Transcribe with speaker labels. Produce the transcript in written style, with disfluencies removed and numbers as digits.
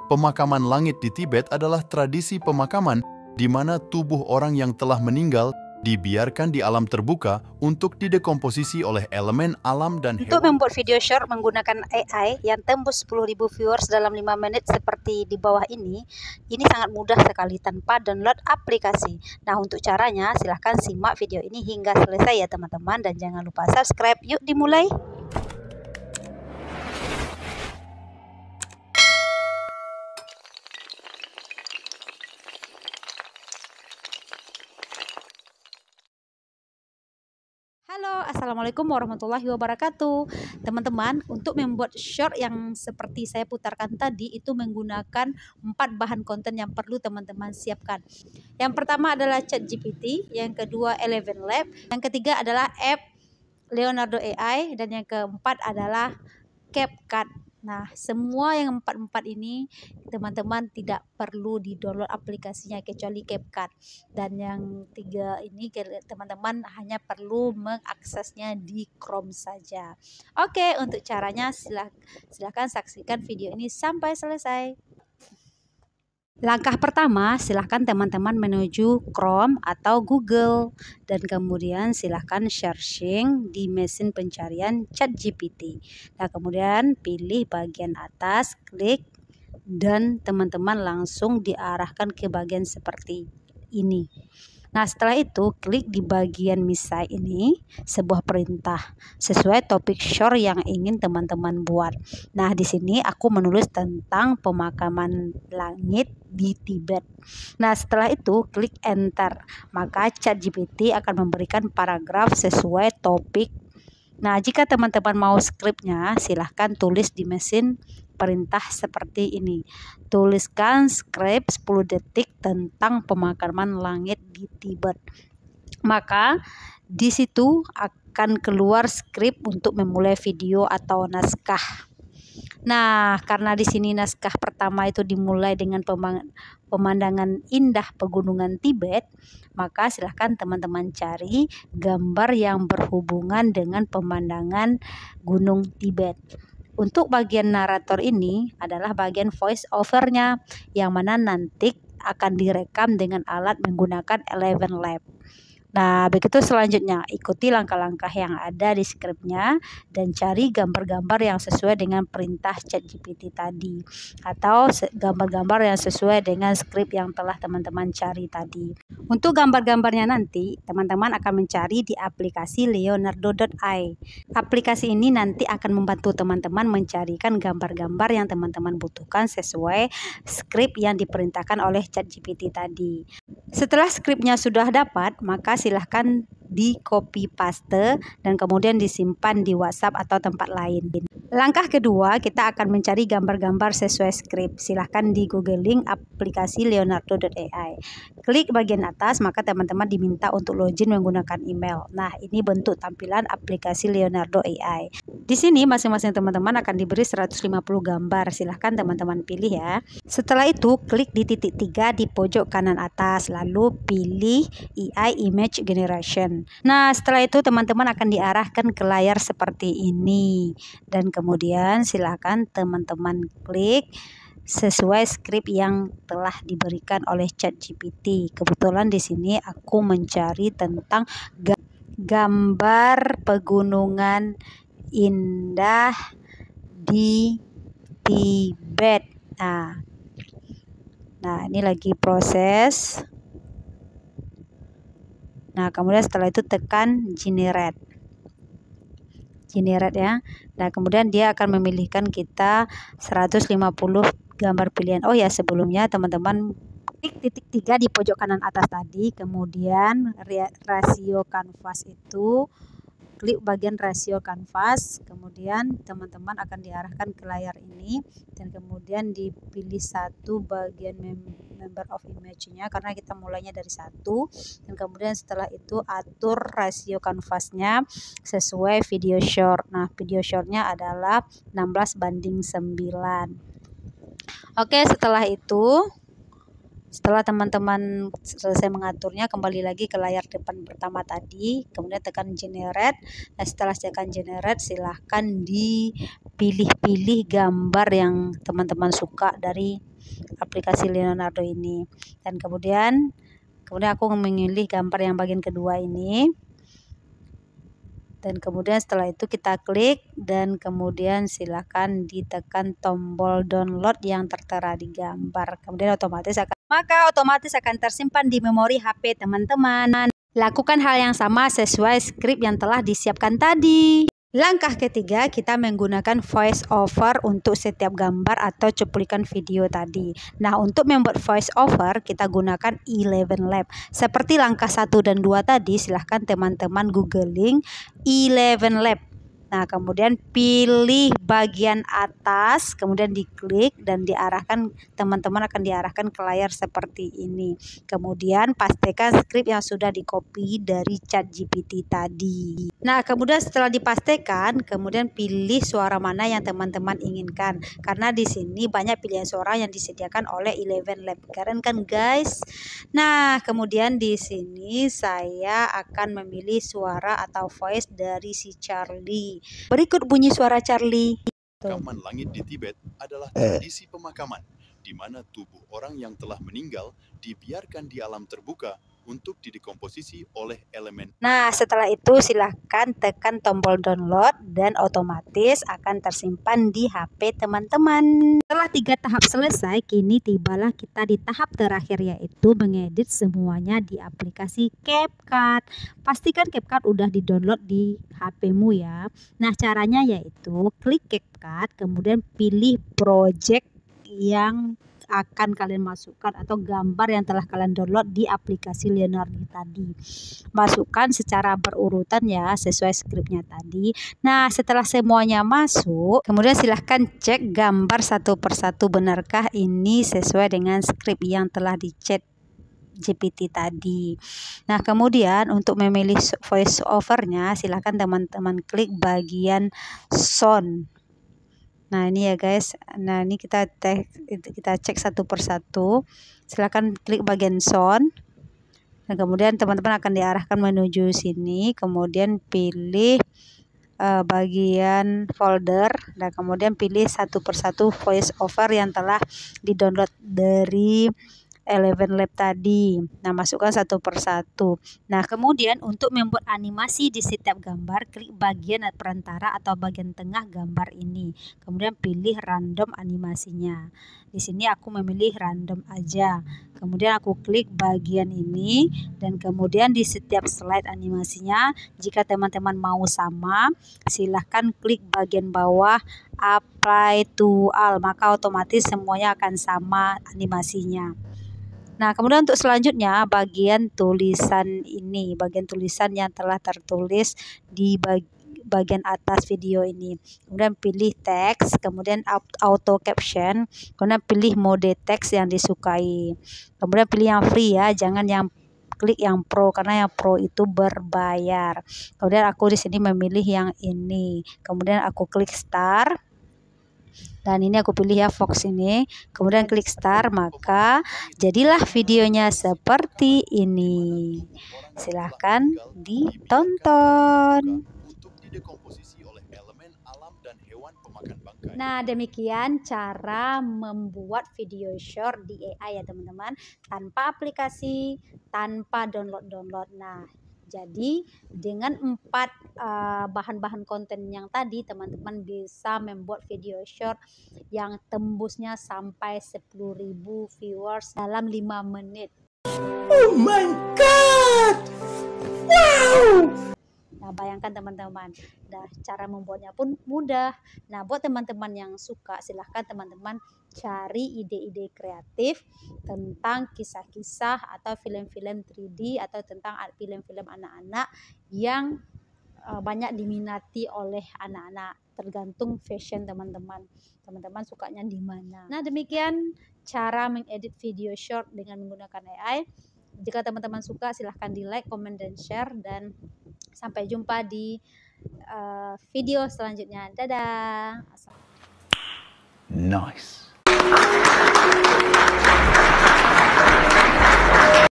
Speaker 1: Pemakaman langit di Tibet adalah tradisi pemakaman di mana tubuh orang yang telah meninggal dibiarkan di alam terbuka untuk didekomposisi oleh elemen alam dan
Speaker 2: Untuk
Speaker 1: hewan.
Speaker 2: membuat video short menggunakan AI yang tembus 10.000 viewers dalam 5 menit seperti di bawah ini sangat mudah sekali tanpa download aplikasi. Nah, untuk caranya silahkan simak video ini hingga selesai ya teman-teman, dan jangan lupa subscribe. Yuk dimulai. Halo, assalamualaikum warahmatullahi wabarakatuh. Teman-teman, untuk membuat short yang seperti saya putarkan tadi itu menggunakan 4 bahan konten yang perlu teman-teman siapkan. Yang pertama adalah ChatGPT, yang kedua Eleven Lab, yang ketiga adalah app Leonardo AI, dan yang keempat adalah CapCut. Nah, semua yang empat ini teman-teman tidak perlu di-download aplikasinya kecuali CapCut. Dan yang tiga ini teman-teman hanya perlu mengaksesnya di Chrome saja. Oke, untuk caranya silahkan saksikan video ini sampai selesai. Langkah pertama, silahkan teman-teman menuju Chrome atau Google dan kemudian silahkan searching di mesin pencarian ChatGPT. Nah, kemudian pilih bagian atas, klik, dan teman-teman langsung diarahkan ke bagian seperti ini. Nah, setelah itu klik di bagian misai ini, sebuah perintah sesuai topik short yang ingin teman-teman buat. Nah, di sini aku menulis tentang pemakaman langit di Tibet. Nah, setelah itu klik enter, maka ChatGPT akan memberikan paragraf sesuai topik. Nah, jika teman-teman mau skripnya, silahkan tulis di mesin perintah seperti ini. Tuliskan skrip 10 detik tentang pemakaman langit di Tibet. Maka di situ akan keluar skrip untuk memulai video atau naskah. Nah, karena di sini naskah pertama itu dimulai dengan pemandangan indah pegunungan Tibet, maka silahkan teman-teman cari gambar yang berhubungan dengan pemandangan Gunung Tibet. Untuk bagian narator ini adalah bagian voice overnya, yang mana nanti akan direkam dengan alat menggunakan Eleven Lab. Nah, begitu selanjutnya ikuti langkah-langkah yang ada di skripnya dan cari gambar-gambar yang sesuai dengan perintah ChatGPT tadi, atau gambar-gambar yang sesuai dengan skrip yang telah teman-teman cari tadi. Untuk gambar-gambarnya nanti teman-teman akan mencari di aplikasi Leonardo.ai. Aplikasi ini nanti akan membantu teman-teman mencarikan gambar-gambar yang teman-teman butuhkan sesuai skrip yang diperintahkan oleh ChatGPT tadi. Setelah skripnya sudah dapat, maka silahkan di copy paste dan kemudian disimpan di WhatsApp atau tempat lain. Langkah kedua, kita akan mencari gambar-gambar sesuai skrip. Silahkan di googling aplikasi Leonardo.ai. Klik bagian atas, maka teman-teman diminta untuk login menggunakan email. Nah, ini bentuk tampilan aplikasi Leonardo AI. Di sini masing-masing teman-teman akan diberi 150 gambar. Silahkan teman-teman pilih ya. Setelah itu, klik di titik 3 di pojok kanan atas, lalu pilih AI Image Generation. Nah, setelah itu teman-teman akan diarahkan ke layar seperti ini. Dan kemudian silakan teman-teman klik sesuai skrip yang telah diberikan oleh ChatGPT. Kebetulan di sini aku mencari tentang gambar pegunungan indah di Tibet. Nah, ini lagi proses. Nah, kemudian setelah itu tekan generate ya. Nah, kemudian dia akan memilihkan kita 150 gambar pilihan. Oh ya, sebelumnya teman-teman klik titik 3 di pojok kanan atas tadi, kemudian rasio kanvas itu klik bagian rasio kanvas, kemudian teman-teman akan diarahkan ke layar ini dan kemudian dipilih satu bagian member of image-nya karena kita mulainya dari 1, dan kemudian setelah itu atur rasio kanvasnya sesuai video short. Nah, video shortnya adalah 16:9. Oke, setelah itu Setelah teman-teman selesai mengaturnya, kembali lagi ke layar depan pertama tadi, kemudian tekan generate. Nah, setelah tekan generate, silahkan dipilih-pilih gambar yang teman-teman suka dari aplikasi Leonardo ini. Dan kemudian aku memilih gambar yang bagian kedua ini. Dan kemudian setelah itu kita klik dan kemudian silakan ditekan tombol download yang tertera di gambar. Kemudian otomatis akan tersimpan di memori HP teman-teman. Lakukan hal yang sama sesuai skrip yang telah disiapkan tadi. Langkah ketiga, kita menggunakan voice over untuk setiap gambar atau cuplikan video tadi. Nah, untuk membuat voice over, kita gunakan Eleven Lab. Seperti langkah 1 dan 2 tadi, silahkan teman-teman googling Eleven Lab. Nah, kemudian pilih bagian atas, kemudian diklik dan diarahkan, teman-teman akan diarahkan ke layar seperti ini. Kemudian pastikan skrip yang sudah di-copy dari ChatGPT tadi. Nah, kemudian setelah dipastikan, kemudian pilih suara mana yang teman-teman inginkan. Karena di sini banyak pilihan suara yang disediakan oleh Eleven Lab. Keren kan, guys? Nah, kemudian di sini saya akan memilih suara atau voice dari si Charlie. Berikut bunyi suara Charlie.
Speaker 1: Pemakaman langit di Tibet adalah tradisi pemakaman di mana tubuh orang yang telah meninggal dibiarkan di alam terbuka untuk didekomposisi oleh elemen.
Speaker 2: Nah, setelah itu silahkan tekan tombol download dan otomatis akan tersimpan di HP teman-teman. Setelah 3 tahap selesai, kini tibalah kita di tahap terakhir, yaitu mengedit semuanya di aplikasi CapCut. Pastikan CapCut udah di-download di HP-mu ya. Nah, caranya yaitu klik CapCut, kemudian pilih project yang akan kalian masukkan atau gambar yang telah kalian download di aplikasi Leonardo tadi. Masukkan secara berurutan ya, sesuai skripnya tadi. Nah, setelah semuanya masuk, kemudian silahkan cek gambar satu persatu, benarkah ini sesuai dengan skrip yang telah dicet GPT tadi. Nah, kemudian untuk memilih voice overnya, silahkan teman-teman klik bagian sound. Nah, ini ya guys. Nah, ini kita cek satu persatu. Silahkan klik bagian sound. Dan kemudian teman-teman akan diarahkan menuju sini. Kemudian pilih bagian folder. Dan kemudian pilih satu persatu voice over yang telah di-download dari Eleven Lab tadi. Nah, masukkan satu persatu. Nah, kemudian untuk membuat animasi di setiap gambar, klik bagian perantara atau bagian tengah gambar ini. Kemudian pilih random animasinya. Di sini aku memilih random aja. Kemudian aku klik bagian ini dan kemudian di setiap slide animasinya, jika teman-teman mau sama, silahkan klik bagian bawah apply to all, maka otomatis semuanya akan sama animasinya. Nah, kemudian untuk selanjutnya bagian tulisan ini, bagian tulisan yang telah tertulis di bagian atas video ini. Kemudian pilih teks, kemudian auto caption, kemudian pilih mode teks yang disukai. Kemudian pilih yang free ya, jangan yang klik yang pro karena yang pro itu berbayar. Kemudian aku di sini memilih yang ini. Kemudian aku klik start. Dan ini aku pilih ya Fox ini, kemudian klik start, maka jadilah videonya seperti ini. Silahkan ditonton. Nah, demikian cara membuat video short di AI ya teman-teman, tanpa aplikasi, tanpa download. Nah, jadi dengan 4 bahan-bahan konten yang tadi, teman-teman bisa membuat video short yang tembusnya sampai 10.000 viewers dalam 5 menit.
Speaker 3: Oh my god! Wow!
Speaker 2: Nah, bayangkan teman-teman, nah cara membuatnya pun mudah. Nah, buat teman-teman yang suka, silahkan teman-teman cari ide-ide kreatif tentang kisah-kisah atau film-film 3D atau tentang film-film anak-anak yang banyak diminati oleh anak-anak, tergantung fashion teman-teman sukanya di mana. Nah, demikian cara mengedit video short dengan menggunakan AI. Jika teman-teman suka, silahkan di like, comment, dan share, dan sampai jumpa di video selanjutnya. Dadah.
Speaker 3: Nice.